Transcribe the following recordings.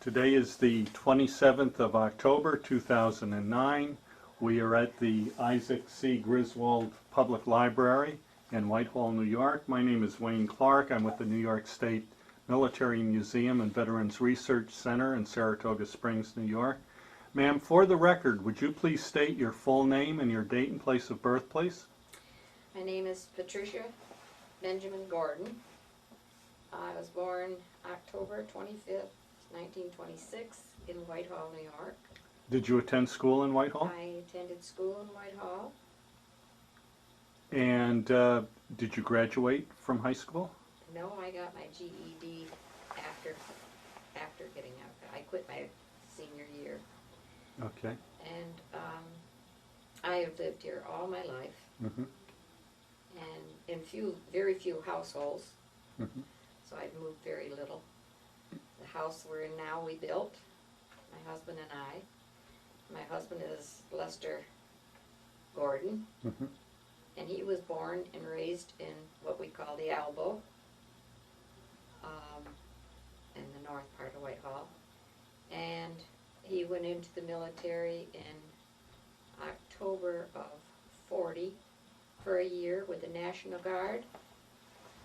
Today is the 27th of October, 2009. We are at the Isaac C. Griswold Public Library in Whitehall, New York. My name is Wayne Clark. I'm with the New York State Military Museum and Veterans Research Center in Saratoga Springs, New York. Ma'am, for the record, would you please state your full name and your date and place of birth, please? My name is Patricia Benjamin Gordon. I was born October 25th, 1926 in Whitehall, New York. Did you attend school in Whitehall? I attended school in Whitehall. And did you graduate from high school? No, I got my GED after getting out. I quit my senior year. Okay. And I have lived here all my life. Mm-hmm. And in very few households. Mm-hmm. So I've moved very little. The house we're in now we built, my husband and I. My husband is Lester Gordon, Mm-hmm. and he was born and raised in what we call the Elbow, in the north part of Whitehall. And he went into the military in October of 40 for a year with the National Guard,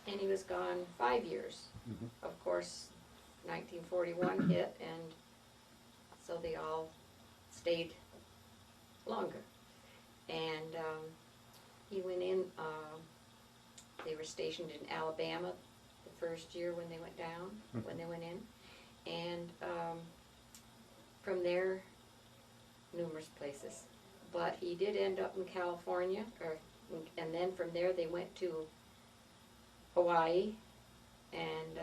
and he was gone 5 years. Mm-hmm. Of course, 1941 hit, and so they all stayed longer. And he went in, they were stationed in Alabama the first year when they went down, Mm-hmm. when they went in. And from there, numerous places. But he did end up in California, and then from there they went to Hawaii. And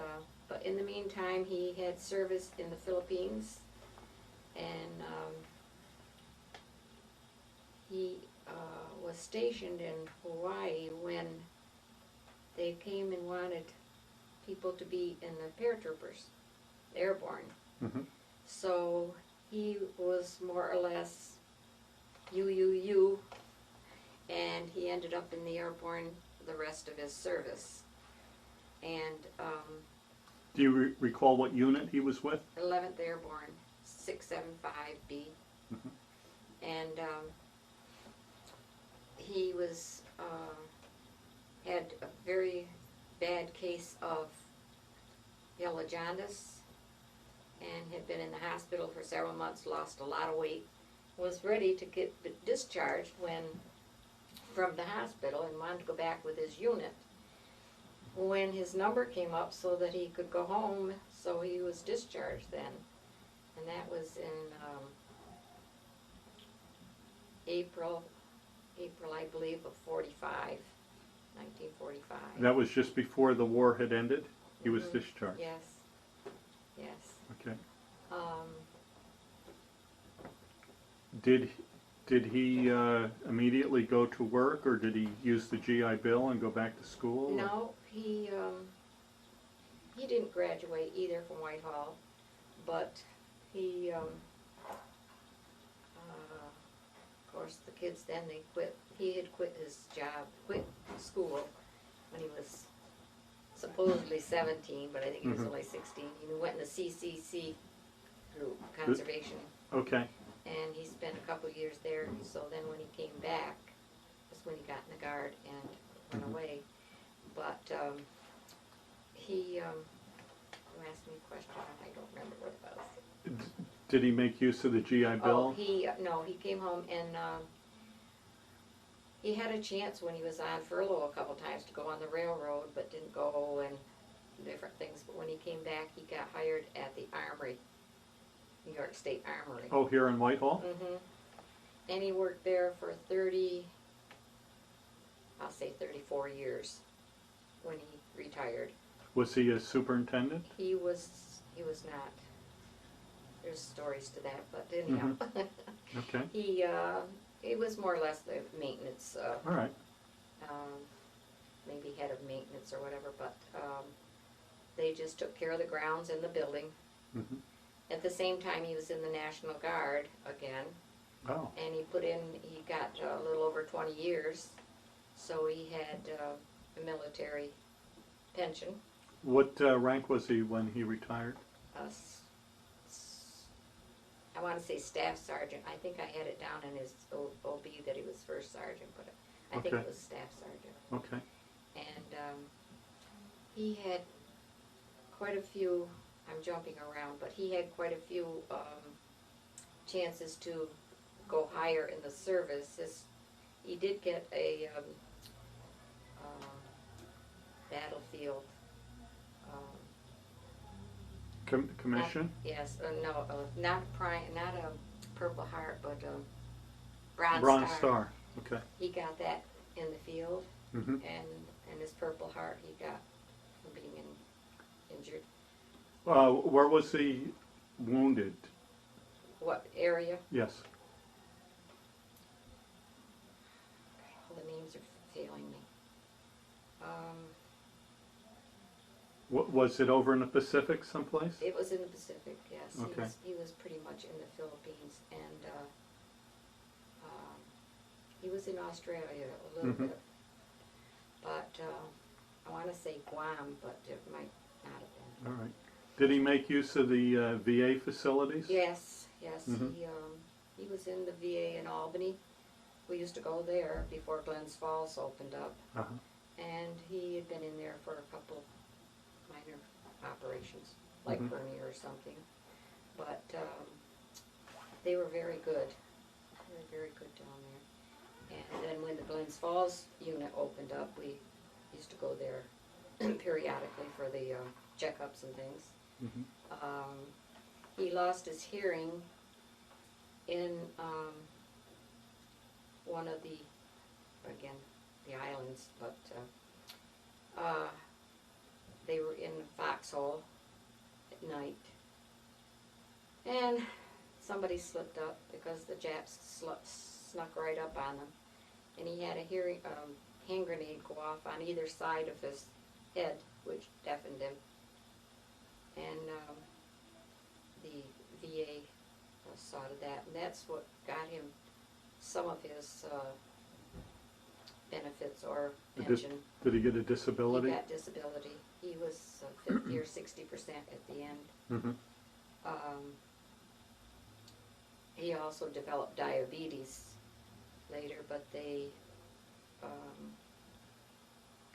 but in the meantime, he had service in the Philippines, and he was stationed in Hawaii when they came and wanted people to be in the paratroopers, airborne. Mm-hmm. So he was more or less UUU, and he ended up in the airborne the rest of his service. And Do you recall what unit he was with? 11th Airborne, 675B. Mhm. And he was, had a very bad case of yellow jaundice, and had been in the hospital for several months, lost a lot of weight, was ready to get discharged from the hospital, and wanted to go back with his unit. When his number came up so that he could go home, so he was discharged then. And that was in April, I believe, of 1945. That was just before the war had ended? He was Mhm. discharged? Yes, yes. Okay. Um, Did he immediately go to work, or did he use the GI Bill and go back to school? no, he didn't graduate either from Whitehall, but he, of course, the kids then, they quit. He had quit his job, quit school when he was supposedly 17, but I think he was Mhm. only 16. He went in the CCC group, conservation, Okay. and he spent a couple of years there. So then when he came back, was when he got in the Guard and went Mhm. away. But he, you asked me a question, and I don't remember what it was. Did he make use of the GI Bill? Oh, no, he came home and he had a chance when he was on furlough a couple times to go on the railroad, but didn't go, and different things. But when he came back, he got hired at the Armory, New York State Armory. Oh, here in Whitehall? Mm-hmm. And he worked there for 34 years when he retired. Was he a superintendent? He was not. There's stories to that, but anyhow. Okay. He was more or less the maintenance, All right. maybe head of maintenance or whatever, but they just took care of the grounds and the building. Mm-hmm. At the same time, he was in the National Guard again, Oh. and he got a little over 20 years, so he had a military pension. What rank was he when he retired? I want to say staff sergeant. I think I had it down in his OB that he was first sergeant, but I think Okay. it was staff sergeant. Okay. And he had quite a few, I'm jumping around, but he had quite a few chances to go higher in the service. He did get a battlefield Commission? yes, no, not a Purple Heart, but Bronze Star. Okay. He got that in the field, Mm-hmm. and his Purple Heart he got from being injured. Where was he wounded? What area? Yes. All the names are failing me. Was it over in the Pacific someplace? It was in the Pacific, yes. Okay. He was pretty much in the Philippines, and he was in Australia a little Mhm. bit. But I want to say Guam, but it might not have been. All right. Did he make use of the VA facilities? Yes, yes. Mhm. He was in the VA in Albany. We used to go there before Glens Falls opened up, Uh-huh. and he had been in there for a couple minor operations, like Mhm. hernia or something. But they were very good. They were very good down there. And then when the Glens Falls unit opened up, we used to go there periodically for the checkups and things. Mhm. He lost his hearing in one of the, again, the islands, but they were in a foxhole at night, and somebody slipped up because the Japs snuck right up on them, and he had a hand grenade go off on either side of his head, which deafened him, and the VA saw to that, and that's what got him some of his benefits or pension. Did he get a disability? He got disability. He was 50 or 60% at the end. Mhm. He also developed diabetes later, but they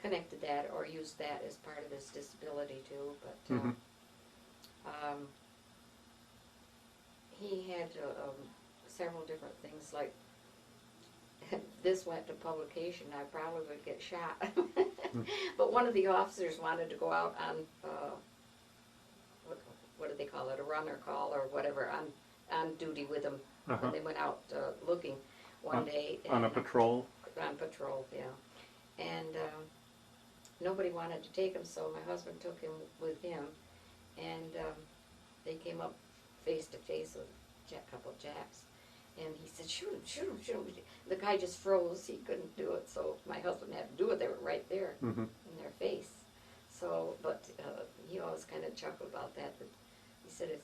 connected that or used that as part of his disability too. But Mhm. he had several different things, like this went to publication, I probably would get shot. But one of the officers wanted to go out on, what do they call it, a runner call or whatever, on duty with him. Uh-huh. And they went out looking one day. On a and, patrol? On patrol, yeah. And nobody wanted to take him, so my husband took him with him. And they came up face to face with a couple of Japs. And he said, shoot him, shoot him, shoot him. The guy just froze. He couldn't do it, so my husband had to do it. They were right there Mhm. in their face. So, but he always kind of chuckled about that. But he said,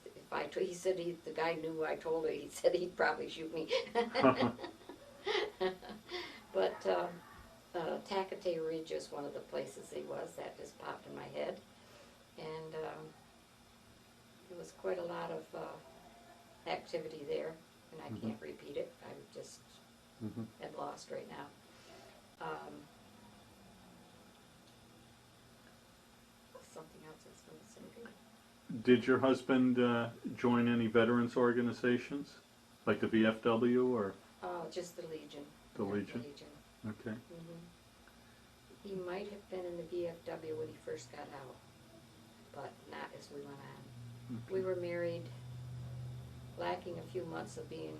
the guy knew I told him. He said he'd probably shoot me. But Tacatay Ridge is one of the places he was. That just popped in my head. And there was quite a lot of activity there. And I can't repeat it. I'm just Mhm. am lost right now. Something else I was going to say. Did your husband join any veterans organizations, like the VFW or Oh, just the Legion. the Yeah, Legion? Okay. He might have been in the VFW when he first got out, but not as we went on. Okay. We were married, lacking a few months of being,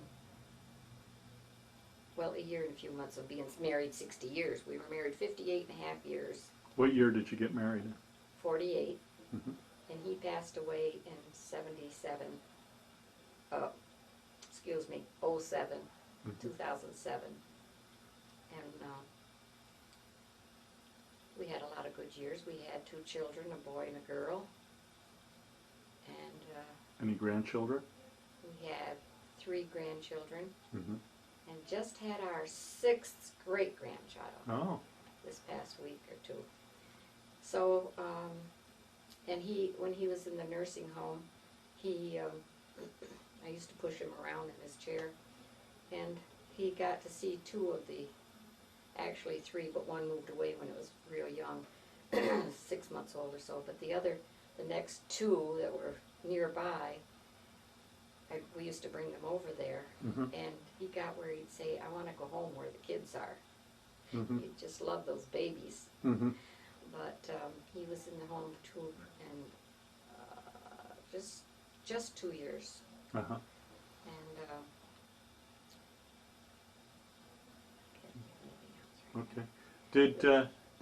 well, a year and a few months of being married 60 years. We were married 58 and a half years, What year did you get married in? 48, Mhm. and he passed away in 77, 07, Mhm. 2007. And we had a lot of good years. We had 2 children, a boy and a girl. And Any grandchildren? we had 3 grandchildren, Mhm. and just had our 6th great-grandchild Oh. this past week or 2. So, and when he was in the nursing home, he, I used to push him around in his chair, and he got to see two of the, actually three, but one moved away when it was real young, 6 months old or so, but the next two that were nearby, we used to bring them over there, and he got where he'd say, I want to go home where the kids are. He just loved those babies. But he was in the home too, and just 2 years. And okay.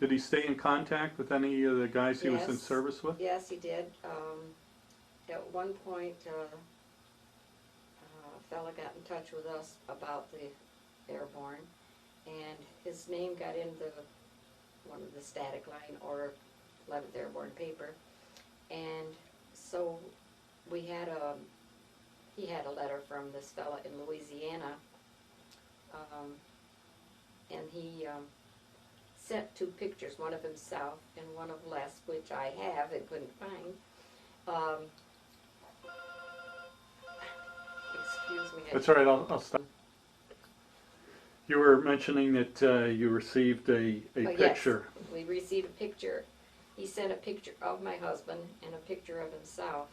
Did he stay in contact with any of the guys he was in Yes. service with? Yes, he did. At one point, a fella got in touch with us about the airborne, and his name got into one of the static line or 11th Airborne paper, and so he had a letter from this fella in Louisiana, and he sent two pictures, one of himself and one of Les, which I have and couldn't find. Excuse me. That's all right, I'll stop. You were mentioning that you received a picture. Yes, we received a picture. He sent a picture of my husband and a picture of himself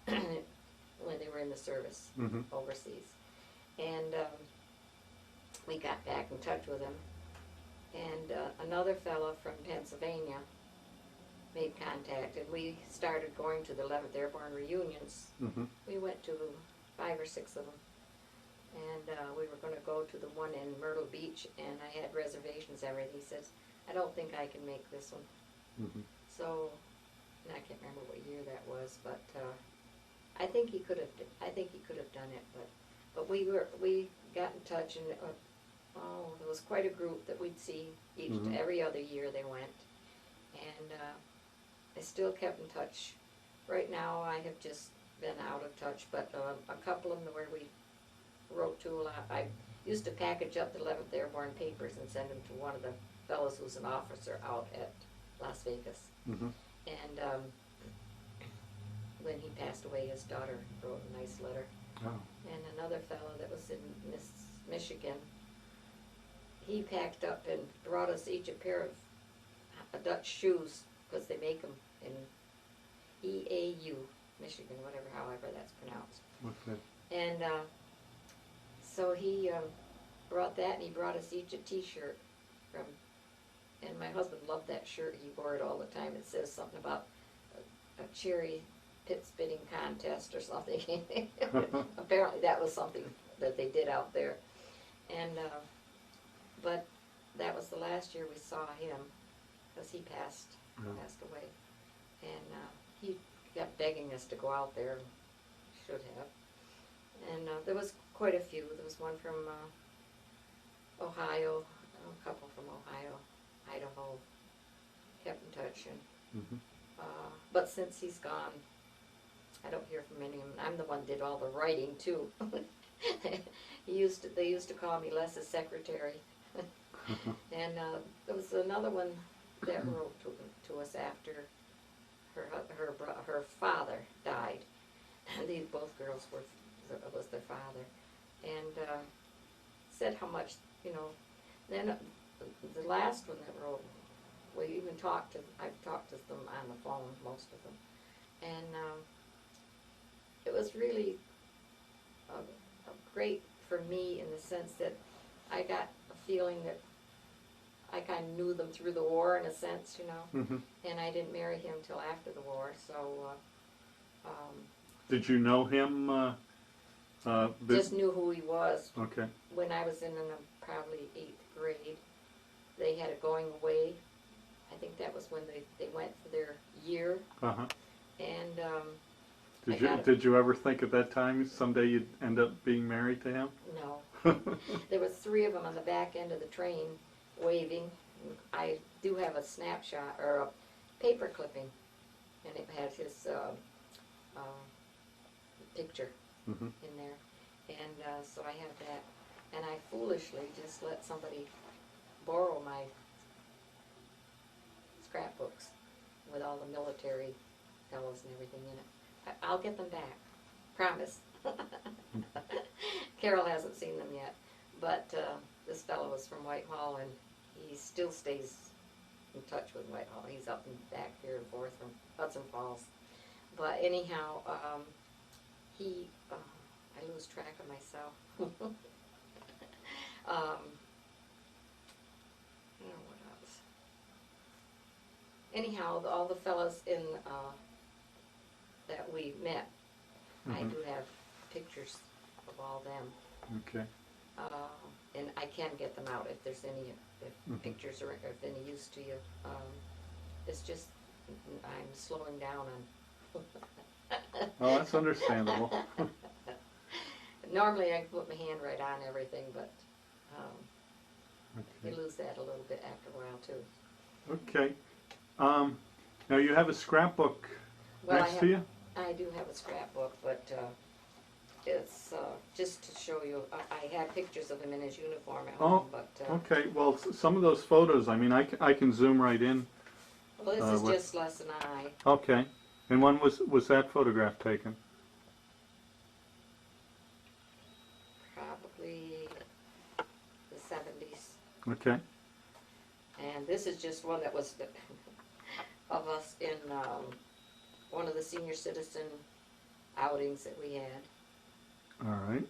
when they were in the service overseas. And we got back in touch with him. And another fellow from Pennsylvania made contact, and we started going to the 11th Airborne reunions. We went to 5 or 6 of them. And we were going to go to the one in Myrtle Beach, and I had reservations and everything. He says, I don't think I can make this one. So, and I can't remember what year that was, but I think he could have. I think he could have done it, but we got in touch, and there was quite a group that we'd see every other year they went, and I still kept in touch. Right now, I have just been out of touch, but a couple of them where we wrote to a lot. I used to package up the 11th Airborne papers and send them to one of the fellows who's an officer out at Las Vegas. And when he passed away, his daughter wrote a nice letter. And another fellow that was in Michigan, he packed up and brought us each a pair of Dutch shoes, because they make them in EAU, Michigan, however that's pronounced. And so he brought that, and he brought us each a T-shirt from, and my husband loved that shirt. He wore it all the time. It says something about a cherry pit spitting contest or something. Apparently that was something that they did out there. And but that was the last year we saw him, because he passed away. And he kept begging us to go out there. Should have. And there was quite a few. There was one from Ohio, a couple from Ohio, Idaho. Kept in touch, and but since he's gone, I don't hear from any of them. I'm the one that did all the writing too. They used to call me Les's secretary. And there was another one that wrote to us after her father died. And these both girls was their father, and said how much, Then the last one that wrote, we even I've talked to them on the phone, most of them, and it was really great for me in the sense that I got a feeling that I kind of knew them through the war in a sense, and I didn't marry him till after the war, so. Did you know him? Just knew who he was. Okay. When I was in probably 8th grade, they had a going away. I think that was when they went for their year. And did you ever think at that time someday you'd end up being married to him? No. There was 3 of them on the back end of the train waving. I do have a snapshot or a paper clipping, and it had his picture in there, and so I have that, and I foolishly just let somebody borrow my scrapbooks with all the military fellows and everything in it. I'll get them back, promise. Carol hasn't seen them yet, but this fellow was from Whitehall, and he still stays in touch with Whitehall. He's up and back here and forth from Hudson Falls. But anyhow, I lose track of myself. You know what else? Anyhow, all the fellas in that we met, I do have pictures of all them. Okay. And I can get them out if there's any, if pictures are of any use to you. It's just, I'm slowing down on. Oh, that's understandable. Normally I can put my hand right on everything, but you Okay. lose that a little bit after a while too. Okay. Now you have a scrapbook Well, next to you? I do have a scrapbook, but it's just to show you. I had pictures of him in his uniform at home, but Okay. Well, some of those photos, I mean, I can zoom right in. well, this is just less than an eye. Okay. And when was that photograph taken? Probably the 70s. Okay. And this is just one that was of us in one of the senior citizen outings that we had. All right.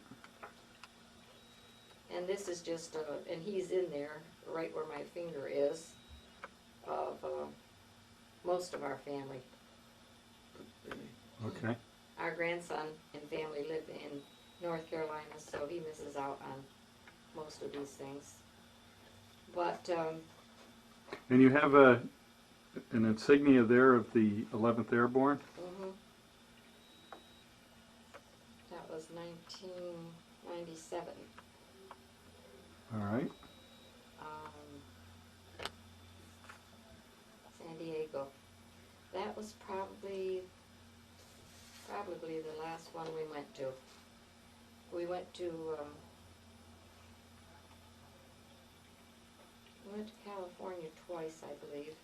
And this is just, and he's in there, right where my finger is, of most of our family. Okay. Our grandson and family live in North Carolina, so he misses out on most of these things. But And you have an insignia there of the 11th Airborne? that was 1997. All right. San Diego. That was probably the last one we went to. We went to California twice, I believe.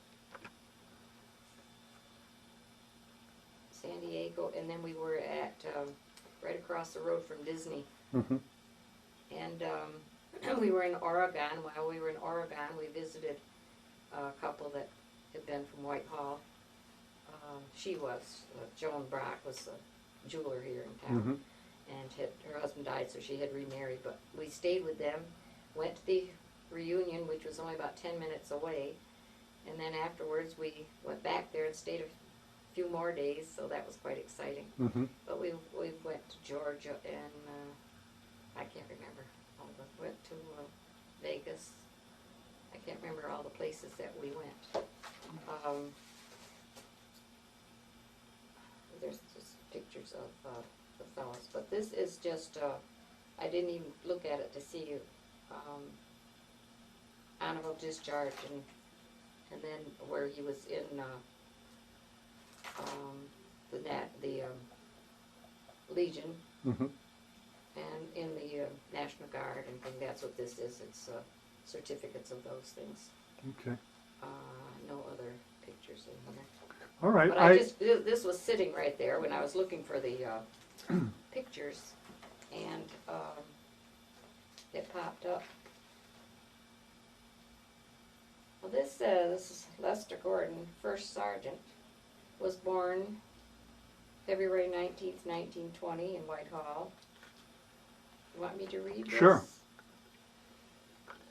San Diego, and then we were at right across the road from Disney. Mm-hmm. And we were in Oregon. While we were in Oregon, we visited a couple that had been from Whitehall. She was, Joan Brock was a jeweler here in town. Mm-hmm. And her husband died, so she had remarried. But we stayed with them, went to the reunion, which was only about 10 minutes away. And then afterwards, we went back there and stayed a few more days, so that was quite exciting. Mm-hmm. But we went to Georgia and I can't remember. Went to Vegas. I can't remember all the places that we went. There's just pictures of the fellas, but this is just I didn't even look at it to see honorable discharge and then where he was in the Legion. Mm-hmm. And in the National Guard and thing. That's what this is. It's certificates of those things. Okay. No other pictures in here. All right. But this was sitting right there when I was looking for the pictures, and it popped up. Well, this says Lester Gordon, 1st Sergeant, was born February 19th, 1920 in Whitehall. You want me to read this? Sure.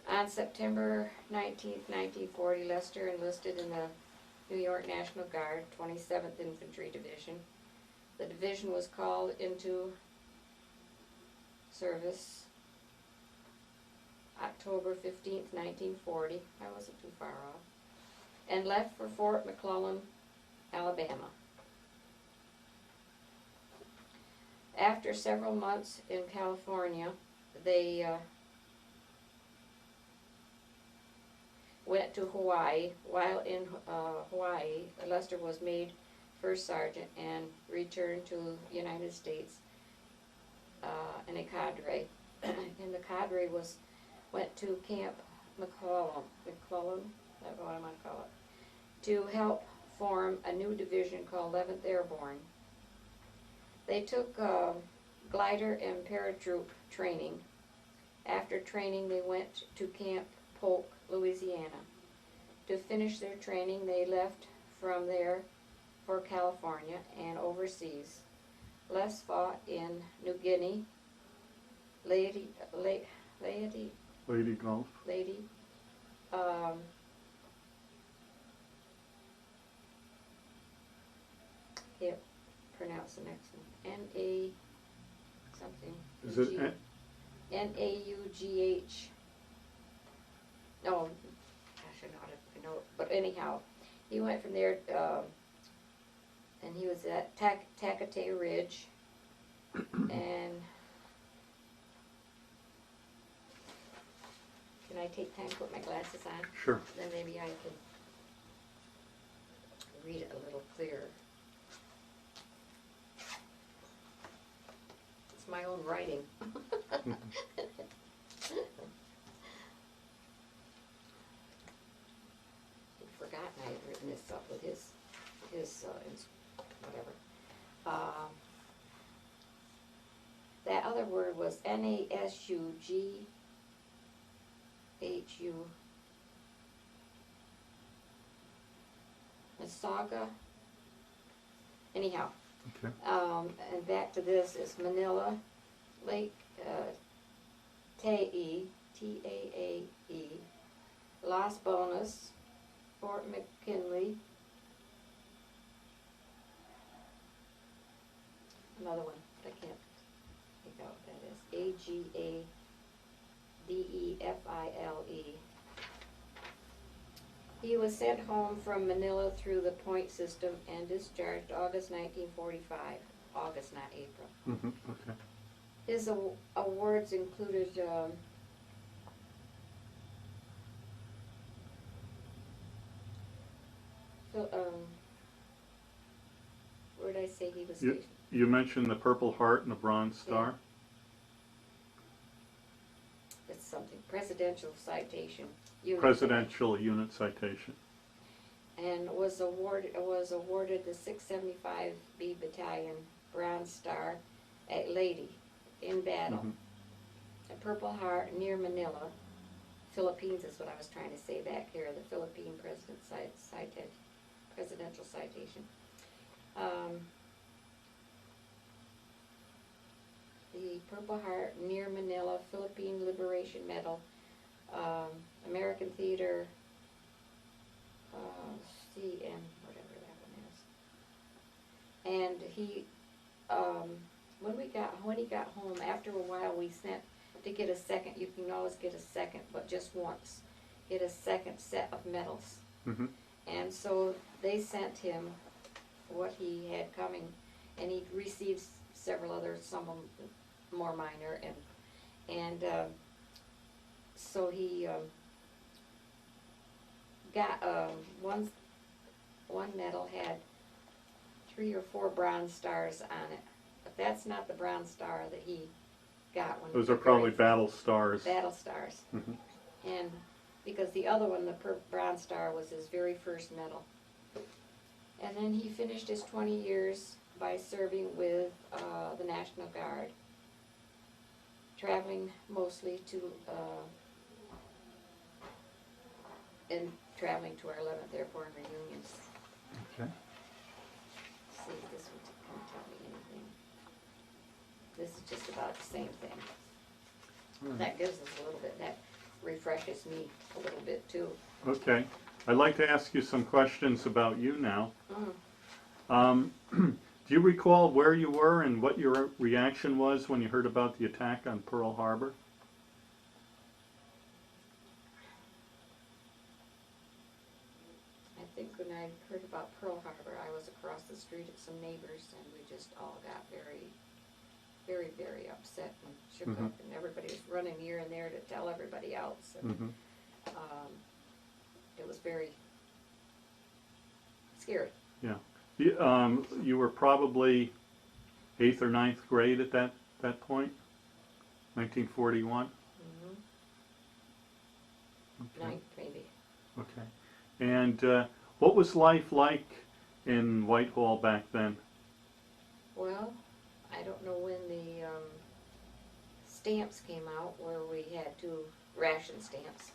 On September 19th, 1940, Lester enlisted in the New York National Guard, 27th Infantry Division. The division was called into service October 15th, 1940. I wasn't too far off. And left for Fort McClellan, Alabama. After several months in California, they went to Hawaii. While in Hawaii, Lester was made 1st Sergeant and returned to the United States in a cadre. And the cadre went to Camp McClellan, that's what I'm going to call it, to help form a new division called 11th Airborne. They took glider and paratroop training. After training, they went to Camp Polk, Louisiana. To finish their training, they left from there for California and overseas. Les fought in New Guinea, Lady, Gulf. Can't pronounce the next one. N-A something. Is it Naugh. No, I should not have know. But anyhow, he went from there, and he was at Tacatay Ridge, and can I take time to put my glasses on? Sure. Then maybe I can read it a little clearer. It's my own writing. I'd forgotten I had written this up with his whatever. That other word was Nausughu. Nasaga. Anyhow, Okay. and back to this is Manila, Lake Tae, T-A-A-E, Las Bonas, Fort McKinley, another one, I can't think out what that is, A-G-A-D-E-F-I-L-E. He was sent home from Manila through the point system and discharged August 1945, August, not April. Okay. His awards included where did I say he was stationed? You mentioned the Purple Heart and the Bronze Star. It's something, presidential citation. Presidential Unit Citation. And was awarded the 675B Battalion Bronze Star at Leyte in battle. A Purple Heart near Manila, Philippines is what I was trying to say back here, the Philippine presidential citation. The Purple Heart near Manila, Philippine Liberation Medal, American Theater, CM, whatever that one is. And he, when he got home, after a while we sent to get a second, you can always get a second, but just once, get a second set of medals. And so they sent him what he had coming, and he received several others, some of them more minor, and so he got one medal had 3 or 4 bronze stars on it, but that's not the bronze star that he got when Those are probably battle stars. Battle stars. And because the other one, the bronze star, was his very first medal. And then he finished his 20 years by serving with the National Guard, traveling mostly to and traveling to our 11th Airborne reunions. Okay. Let's see, this one can't tell me anything. This is just about the same thing. That gives us a little bit, that refreshes me a little bit too. Okay. I'd like to ask you some questions about you now. Do you recall where you were and what your reaction was when you heard about the attack on Pearl Harbor? I think when I heard about Pearl Harbor, I was across the street at some neighbors, and we just all got very, very, very upset and shook up, and everybody was running here and there to tell everybody else. And, it was very scary. Yeah. You were probably 8th or 9th grade at that point? 1941? Okay. 9th, maybe. Okay. And what was life like in Whitehall back then? Well, I I don't know when the stamps came out where we had to, ration stamps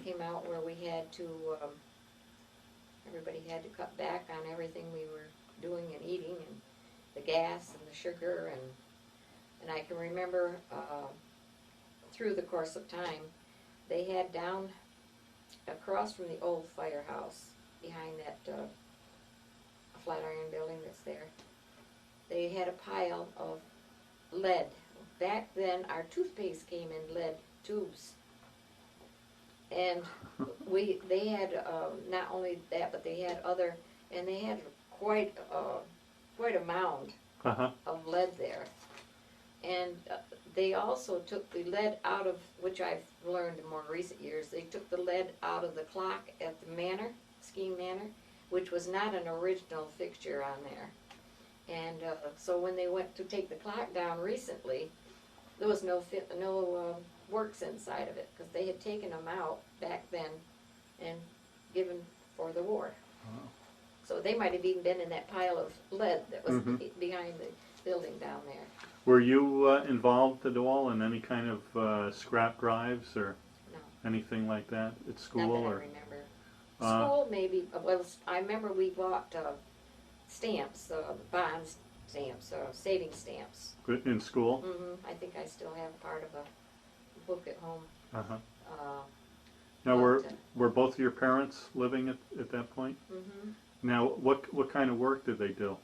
came out where we had to, everybody had to cut back on everything we were doing and eating, and the gas and the sugar, and I can remember through the course of time, they had down across from the old firehouse, behind that Flatiron building that's there, they had a pile of lead. Back then, our toothpaste came in lead tubes. And they had not only that, but they had other, and they had quite a mound of lead there. And they also took the lead out of, which I've learned in more recent years, they took the lead out of the clock at the manor, Skene Manor, which was not an original fixture on there. And so when they went to take the clock down recently, there was no works inside of it, because they had taken them out back then and given for the war. Wow. So they might have even been in that pile of lead that was behind the building down there. Were you involved at all in any kind of scrap drives or No. anything like that at school? Not that or I remember. School maybe, well, I remember we bought stamps, bonds stamps, savings stamps. in school? I think I still have part of a book at home. Now, were both of your parents living at that point? Now, what kind of work did they do?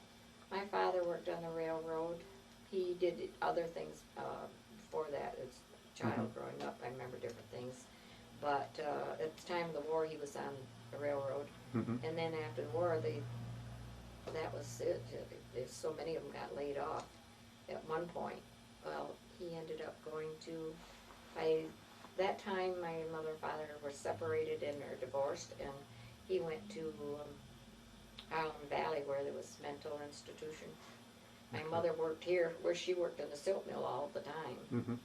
My father worked on the railroad. He did other things before that. As a child growing up, I remember different things. But at the time of the war, he was on the railroad. And then after the war, that was it. So many of them got laid off at one point. Well, he ended up going to, by that time, my mother and father were separated and are divorced, and he went to Island Valley, where there was mental institution. My mother worked here, where she worked in the silk mill all the time.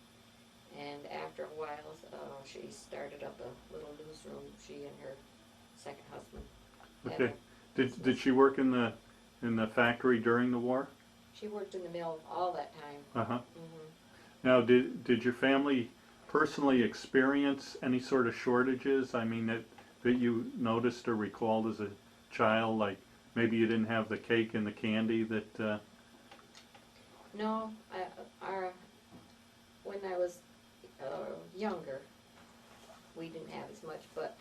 And after a while, she started up a little newsroom, she and her second husband. Okay. Did she work in the factory during the war? She worked in the mill all that time. Now, did your family personally experience any sort of shortages? I mean, that you noticed or recalled as a child, like maybe you didn't have the cake and the candy that... No, when I was younger, we didn't have as much, but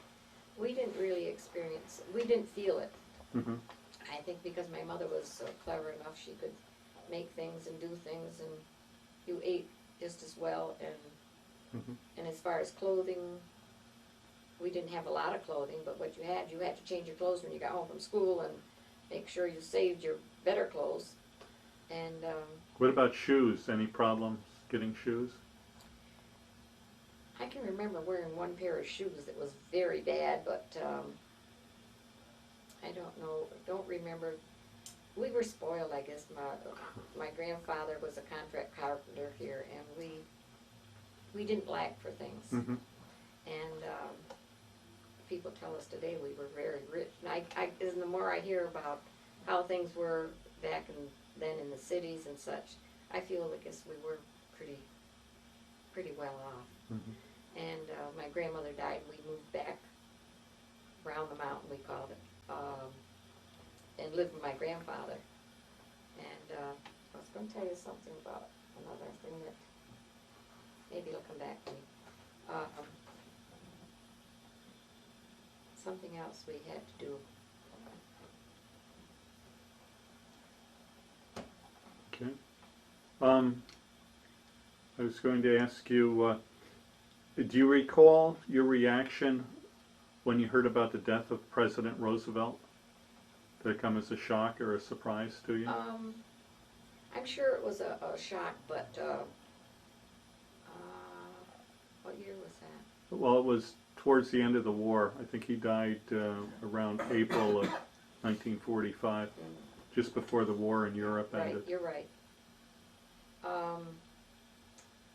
we didn't really experience, we didn't feel it. I think because my mother was clever enough, she could make things and do things, and you ate just as well, and as far as clothing, we didn't have a lot of clothing, but what you had to change your clothes when you got home from school and make sure you saved your better clothes. And what about shoes? Any problems getting shoes? I can remember wearing one pair of shoes that was very bad, but I don't remember. We were spoiled, I guess. My grandfather was a contract carpenter here, and we didn't lack for things. And people tell us today we were very rich. And the more I hear about how things were back then in the cities and such, I feel I guess we were pretty well off. And my grandmother died, and we moved back around the mountain, we called it, and lived with my grandfather. And I was going to tell you something about another thing that maybe it'll come back to me. Something else we had to do. Okay. I was going to ask you, do you recall your reaction when you heard about the death of President Roosevelt? Did it come as a shock or a surprise to you? I'm sure it was a shock, but what year was that? Well, it was towards the end of the war. I think he died around April of 1945, just before the war in Europe ended. Right, you're right.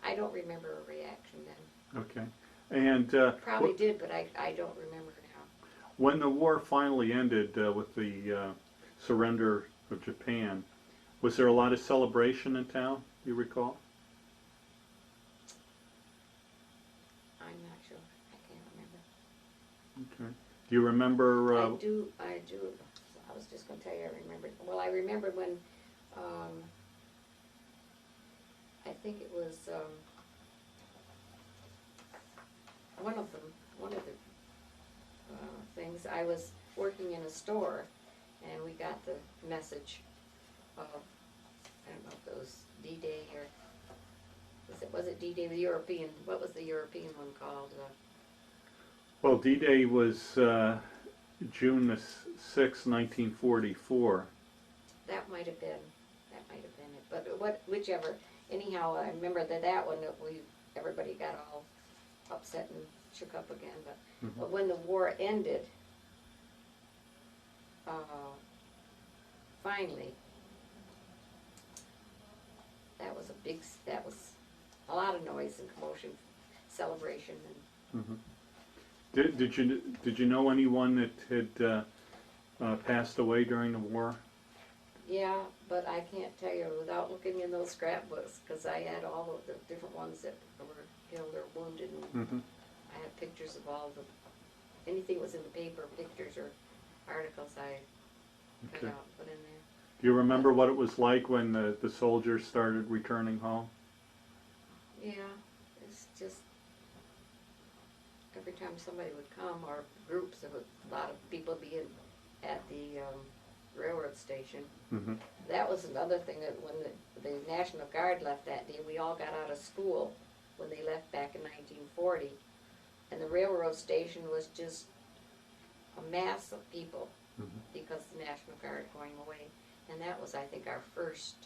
I don't remember a reaction then. Okay. And probably did, but I don't remember now. When the war finally ended with the surrender of Japan, Was there a lot of celebration in town, do you recall? I'm not sure. I can't remember. Okay. Do you remember? I do. I was just going to tell you I remembered. Well, I remembered when, I think it was one of the things, I was working in a store and we got the message of, I don't know if it was D-Day or, was it D-Day, the European, what was the European one called? Well, D-Day was June the 6th, 1944. That might have been it, but whichever, anyhow, I remember that one, that everybody got all upset and shook up again, but when the war ended, finally, that was a lot of noise and commotion, celebration, and Did you know anyone that had passed away during the war? yeah, but I can't tell you without looking in those scrapbooks, because I had all of the different ones that were killed or wounded, and I had pictures of all anything that was in the paper, pictures or articles I cut out and put in there. Do you remember what it was like when the soldiers started returning home? Yeah, it's just every time somebody would come, or groups, there was a lot of people being at the railroad station. That was another thing, that when the National Guard left that day, we all got out of school when they left back in 1940, and the railroad station was just a mass of people because the National Guard going away, and that was, I think, our first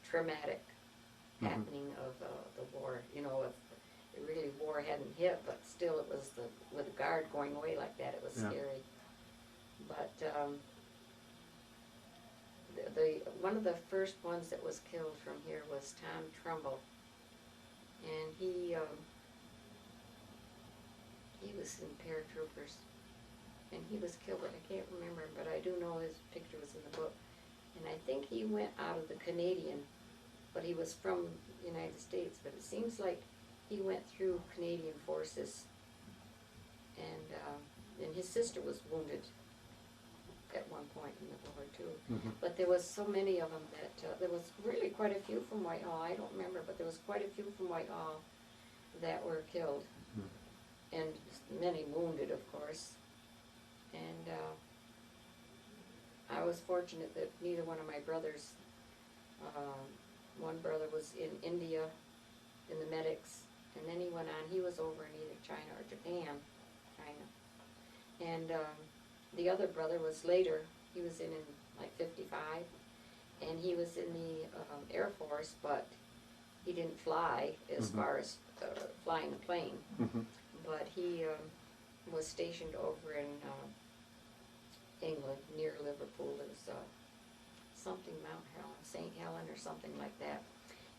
traumatic happening of the war. You know, if really war hadn't hit, but still it was with the Guard going away like that, it was scary. But one of the first ones that was killed from here was Tom Trumbull, and he was in paratroopers, and he was killed, but I can't remember, but I do know his picture was in the book, and I think he went out of the Canadian, but he was from the United States, but it seems like he went through Canadian forces, and his sister was wounded at one point in the war too. But there was so many of them that, there was really quite a few from Whitehall, I don't remember, but there was quite a few from Whitehall that were killed, and many wounded, of course. And I was fortunate that neither one of my brothers, one brother was in India in the medics, and then he went on, he was over in either China or Japan, and the other brother was later, he was in like 55, and he was in the Air Force, but he didn't fly as far as flying a plane, but he was stationed over in England, near Liverpool. It was something Mount Helen, St. Helen or something like that,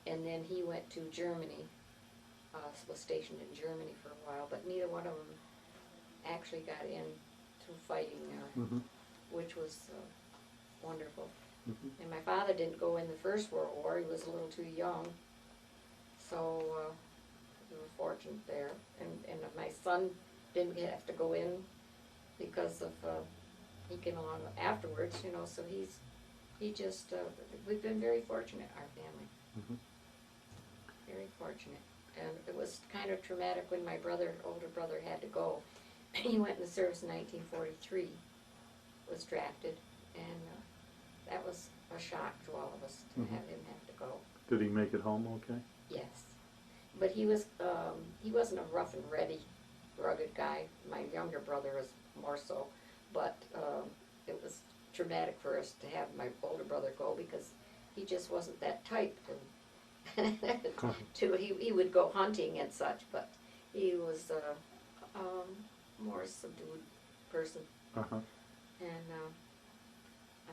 and then he went to Germany, was stationed in Germany for a while, but neither one of them actually got into fighting there, which was wonderful. And my father didn't go in the First World War, he was a little too young, so we were fortunate there. And my son didn't have to go in because of, he came along afterwards, you know, so he just, we've been very fortunate, our family. Very fortunate. And it was kind of traumatic when my older brother had to go. He went in the service in 1943, was drafted, and that was a shock to all of us to have him have to go. Did he make it home okay? Yes. But he wasn't a rough and ready, rugged guy. My younger brother was more so, but it was traumatic for us to have my older brother go because he just wasn't that type. He would go hunting and such, but he was more subdued person. And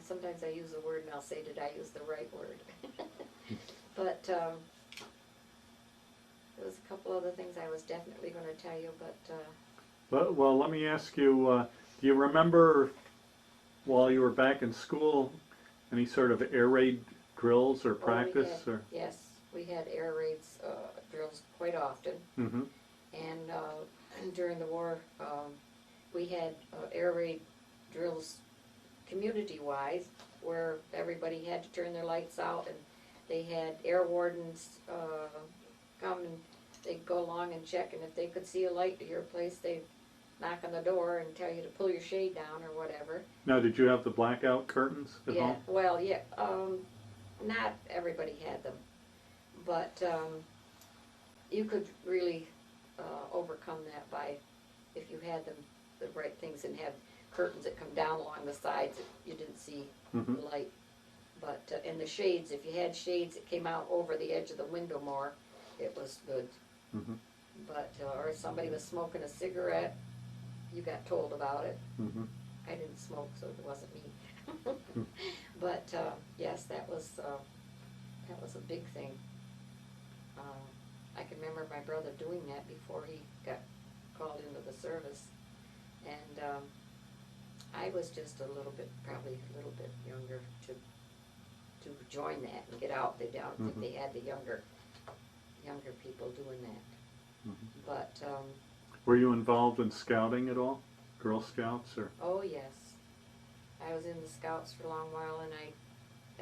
sometimes I use a word and I'll say, did I use the right word? But there was a couple other things I was definitely going to tell you, but... Well, let me ask you, do you remember while you were back in school, any sort of air raid drills or practice? Or? Yes, we had air raids drills quite often. Mm-hmm. And during the war, we had air raid drills community-wise, where everybody had to turn their lights out, and they had air wardens come, and they'd go along and check, and if they could see a light at your place, they'd knock on the door and tell you to pull your shade down or whatever. Now, did you have the blackout curtains at Yeah, home? well, yeah, not everybody had them, but you could really overcome that by, if you had them, the right things, and have curtains that come down along the sides that you didn't see Mm-hmm. the light. But in the shades, if you had shades that came out over the edge of the window more, it was good. Mm-hmm. But or if somebody was smoking a cigarette, you got told about it. Mm-hmm. I didn't smoke, so it wasn't me. But yes, that was a big thing. I can remember my brother doing that before he got called into the service, and I was just probably a little bit younger to join that and get out. I don't think they had the younger people doing that. Mm-hmm. But Were you involved in scouting at all? Girl Scouts or? oh yes, I was in the Scouts for a long while, and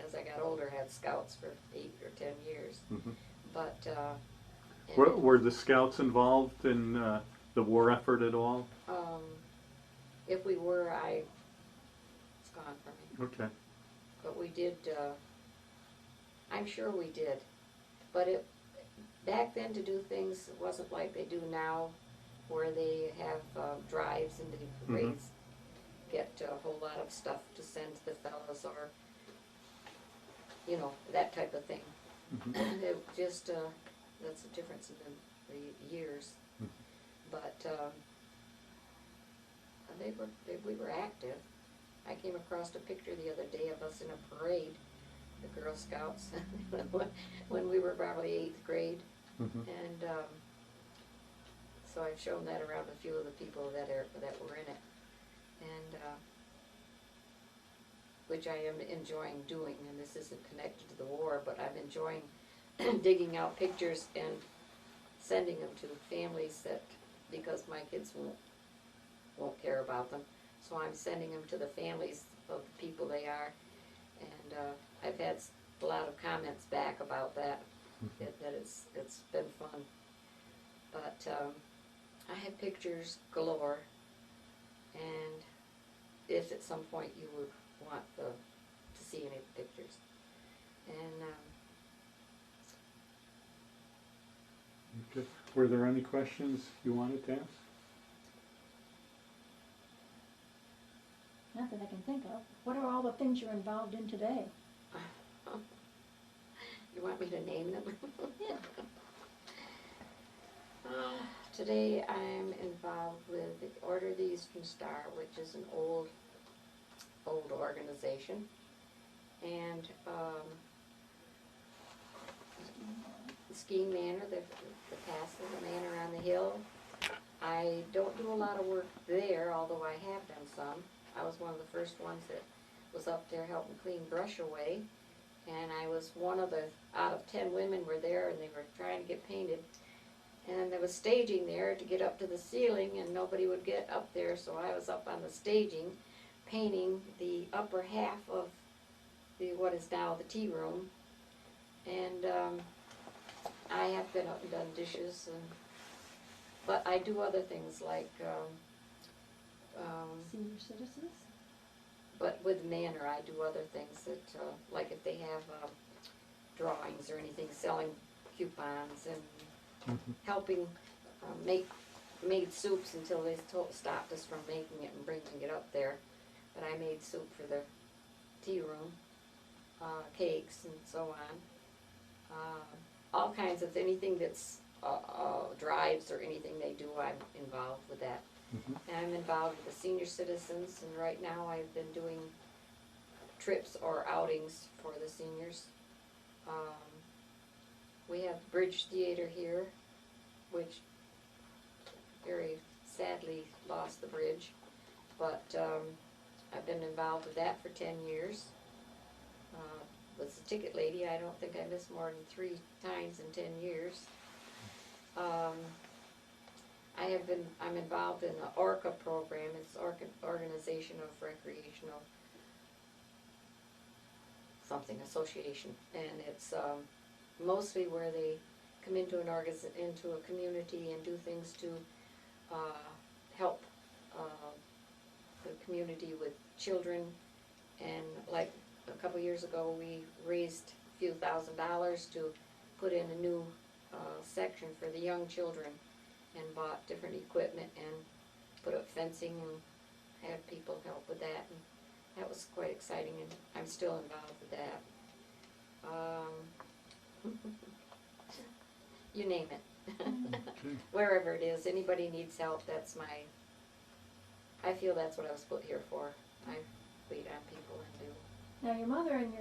as I got older, had Scouts for 8 or 10 years. Mm-hmm. But Were the Scouts involved in the war effort at all? if we were, it's gone from me. Okay. But we did. I'm sure we did. But back then, to do things, it wasn't like they do now, where they have drives and the raids get a whole lot of stuff to send to the fellows, or that type of thing. Mm-hmm. It just that's the difference in the years. Mhm. But we were active. I came across a picture the other day of us in a parade, the Girl Scouts, when we were probably 8th grade. Mm-hmm. And so I've shown that around a few of the people that were in it, and which I am enjoying doing. And this isn't connected to the war, but I'm enjoying digging out pictures and sending them to families because my kids won't care about them. So I'm sending them to the families of the people they are, and I've had a lot of comments back about that. That it's been fun. But I have pictures galore, and if at some point you would want to see any of the pictures. And Okay. Were there any questions you wanted to ask? Not that I can think of. What are all the things you're involved in today? you want me to name them? Yeah. Today I'm involved with the Order of the Eastern Star, which is an old organization, and the Skiing Manor, the castle, the manor on the hill. I don't do a lot of work there, although I have done some. I was one of the first ones that was up there helping clean brush away, and I was one of the, out of 10 women were there, and they were trying to get painted. And there was staging there to get up to the ceiling, and nobody would get up there, so I was up on the staging, painting the upper half of what is now the tea room. And I have been up and done dishes, but I do other things like, Senior citizens? but with Manor I do other things that, like if they have drawings or anything, selling coupons and helping made soups until they stopped us from making it and bringing it up there. But I made soup for the tea room, cakes and so on. All kinds of anything that's drives or anything they do, I'm involved with that. And I'm involved with the senior citizens, and right now I've been doing trips or outings for the seniors. We have Bridge Theater here, which very sadly lost the bridge, but I've been involved with that for 10 years. Was a ticket lady. I don't think I missed more than 3 times in 10 years. I'm involved in the ORCA program. It's Organization of Recreational something association, and it's mostly where they come into into a community and do things to help the community with children. And like a couple years ago, we raised a few $1,000s to put in a new section for the young children, and bought different equipment and put up fencing and had people help with that. And that was quite exciting, and I'm still involved with that. You name it. Wherever it is, anybody needs help, I feel that's what I was put here for. I wait on people and do. Now, your mother and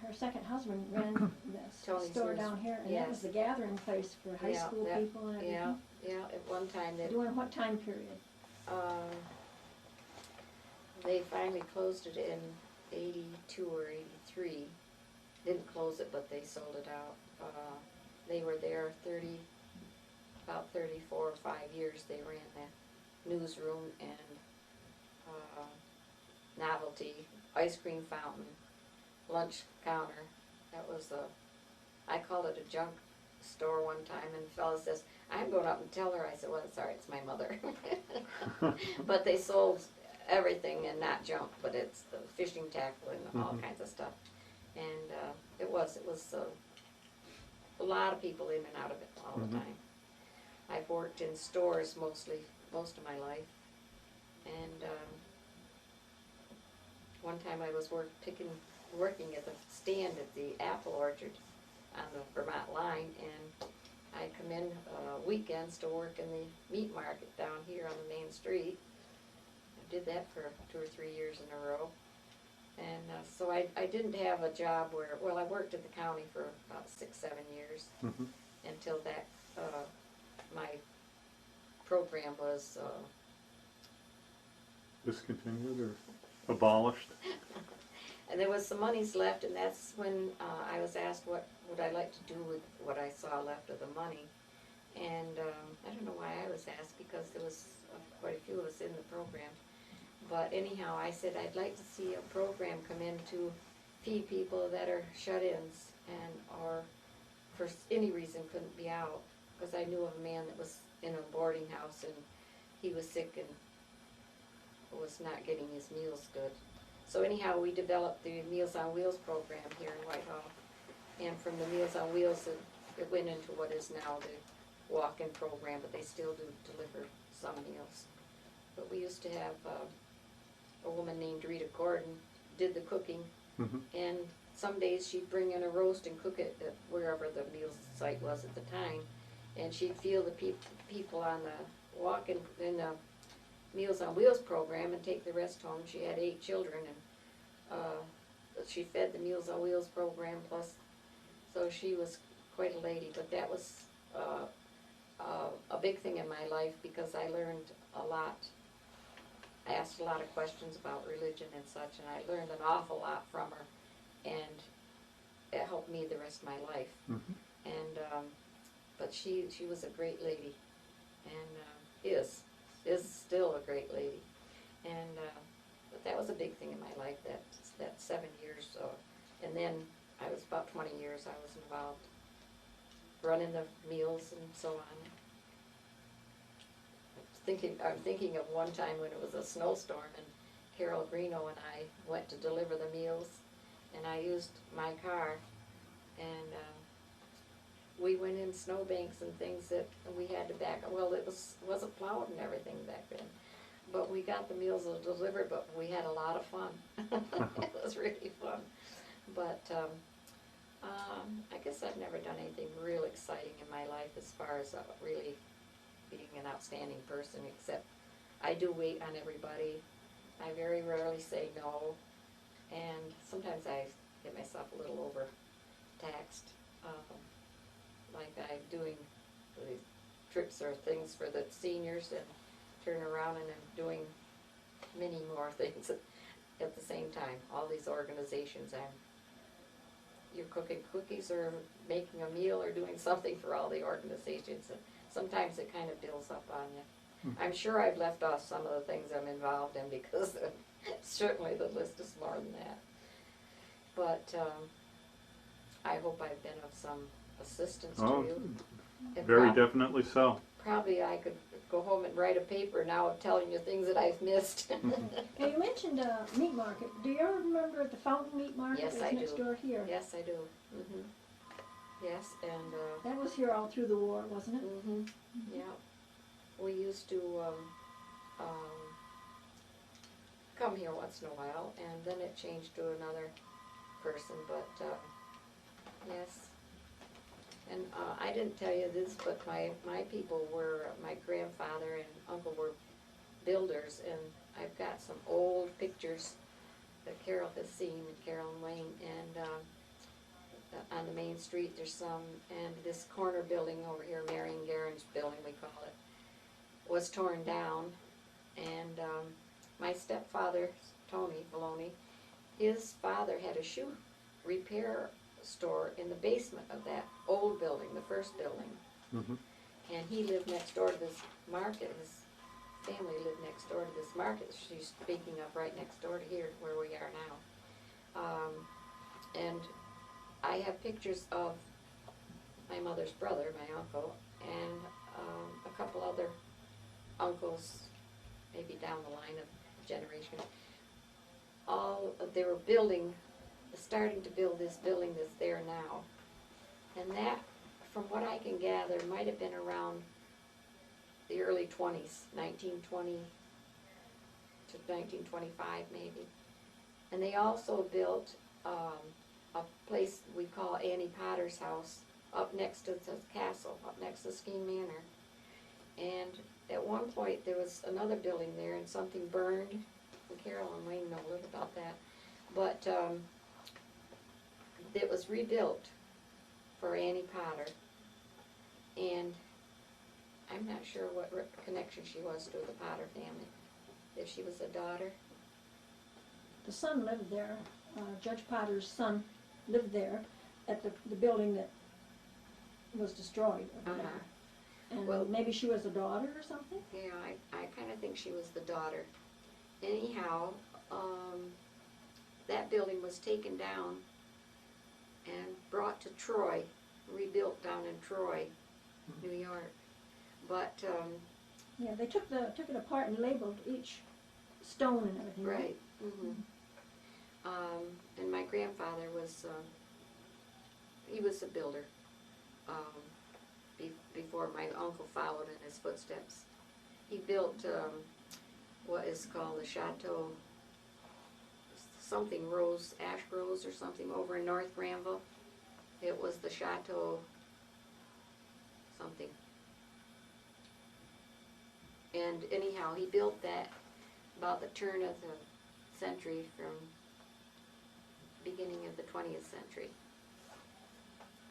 her second husband ran this Tony's store News. down here, and Yes. that was the gathering place for high Yeah, school that- people and everything. Yeah, at one time that During what time period? they finally closed it in 82 or 83. Didn't close it, but they sold it out. They were there about 34 or 5 years. They ran the newsroom and novelty, ice cream fountain, lunch counter. That was I called it a junk store one time, and the fellow says, I'm going up and tell her. I said, well, sorry, it's my mother. But they sold everything, and not junk, but it's the fishing tackle and all kinds of stuff. And it was a lot of people in and out of it all the time. I've worked in stores most of my life, and one time I was working at the stand at the apple orchard on the Vermont line, and I come in weekends to work in the meat market down here on the main street. I did that for 2 or 3 years in a row. And so I didn't have a job I worked at the county for about 6-7 years until that, my program was Discontinued or abolished? and there was some monies left, and that's when I was asked what would I like to do with what I saw left of the money. And I don't know why I was asked, because there was quite a few of us in the program. But anyhow, I said I'd like to see a program come in to feed people that are shut-ins and or for any reason couldn't be out. Because I knew of a man that was in a boarding house, and he was sick and was not getting his meals good. So anyhow, we developed the Meals on Wheels program here in Whitehall. And from the Meals on Wheels, it went into what is now the walk-in program, but they still do deliver some meals. But we used to have a woman named Rita Gordon did the cooking, and some days she'd bring in a roast and cook it at wherever the meals site was at the time, and she'd feel the people on the walk-in in the Meals on Wheels program and take the rest home. She had 8 children, and she fed the Meals on Wheels program plus, so she was quite a lady. But that was a big thing in my life, because I learned a lot. I asked a lot of questions about religion and such, and I learned an awful lot from her, and it helped me the rest of my life. And but she was a great lady, and is still a great lady. And but that was a big thing in my life, that 7 years. And then I was about 20 years I was involved, running the meals and so on. I'm thinking of one time when it was a snowstorm, and Carol Greeno and I went to deliver the meals, and I used my car, and we went in snowbanks and things that we had to back up. Well, it wasn't plowed and everything back then, but we got the meals delivered, but we had a lot of fun. It was really fun. But I guess I've never done anything real exciting in my life as far as really being an outstanding person, except I do wait on everybody. I very rarely say no, and sometimes I get myself a little overtaxed. Like I'm doing these trips or things for the seniors, and turn around and I'm doing many more things. at the same time, all these organizations, you're cooking cookies or making a meal or doing something for all the organizations. And sometimes it kind of builds up on you. I'm sure I've left off some of the things I'm involved in because certainly the list is more than that. But I hope I've been of some assistance to you. And Very definitely so. Probably I could go home and write a paper now of telling you things that I've missed. Now, you mentioned meat market. Do you ever remember the Fountain Meat Market? Yes, It was I next do. door here. Yes, I do. Yes, and That was here all through the war, wasn't it? yeah, we used to come here once in a while, and then it changed to another person. But yes, and I didn't tell you this, but my people were, my grandfather and uncle were builders, and I've got some old pictures that Carol has seen, Carol and Wayne, and on the main street there's some, and this corner building over here, Marion Garen's building we call it, was torn down, and my stepfather, Tony Baloney, his father had a shoe repair store in the basement of that old building, the first building, and he lived next door to this market. His family lived next door to this market. She's speaking of right next door to here where we are now. And I have pictures of my mother's brother, my uncle, and a couple other uncles, maybe down the line of generation. They were starting to build this building that's there now. And that, from what I can gather, might have been around the early 20s, 1920 to 1925 maybe. And they also built a place we call Annie Potter's house up next to the castle, up next to Skene Manor. And at one point there was another building there and something burned. And Carol and Wayne know a little about that. But it was rebuilt for Annie Potter. And I'm not sure what connection she was to the Potter family. If she was a daughter. The son lived there. Judge Potter's son lived there at the building that was destroyed. And Well, maybe she was a daughter or something? Yeah, I kind of think she was the daughter. Anyhow, that building was taken down and brought to Troy, rebuilt down in Troy, New York. But Yeah, they took it apart and labeled each stone and everything. right. And my grandfather was he was a builder. Before my uncle followed in his footsteps, he built what is called the Chateau something Rose, Ash Rose or something over in North Granville. It was the Chateau something. And anyhow, he built that about the turn of the century, from beginning of the 20th century.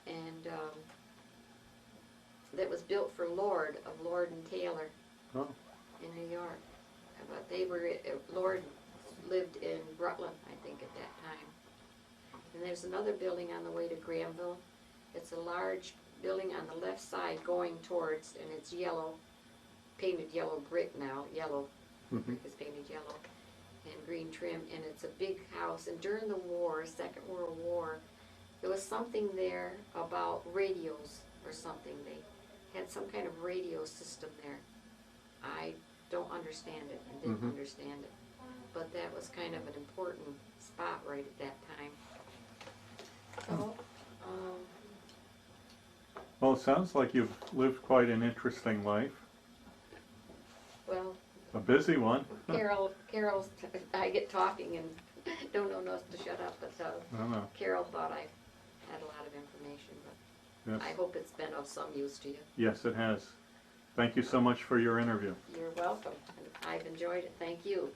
And that was built for Lord of Lord and Taylor in New York. But they were, Lord lived in Rutland, I think, at that time. And there's another building on the way to Granville. It's a large building on the left side going towards, and it's yellow, painted yellow brick now, yellow, brick is painted yellow, and green trim, and it's a big house. And during the war, Second World War, there was something there about radios or something. They had some kind of radio system there. I don't understand it and didn't understand it. But that was kind of an important spot right at that time. So, Well, it sounds like you've lived quite an interesting life. well, A busy one. Carol's, I get talking and don't know enough to shut up, but I don't know. Carol thought I had a lot of information, but Yes. I hope it's been of some use to you. Yes, it has. Thank you so much for your interview. You're welcome. I've enjoyed it. Thank you.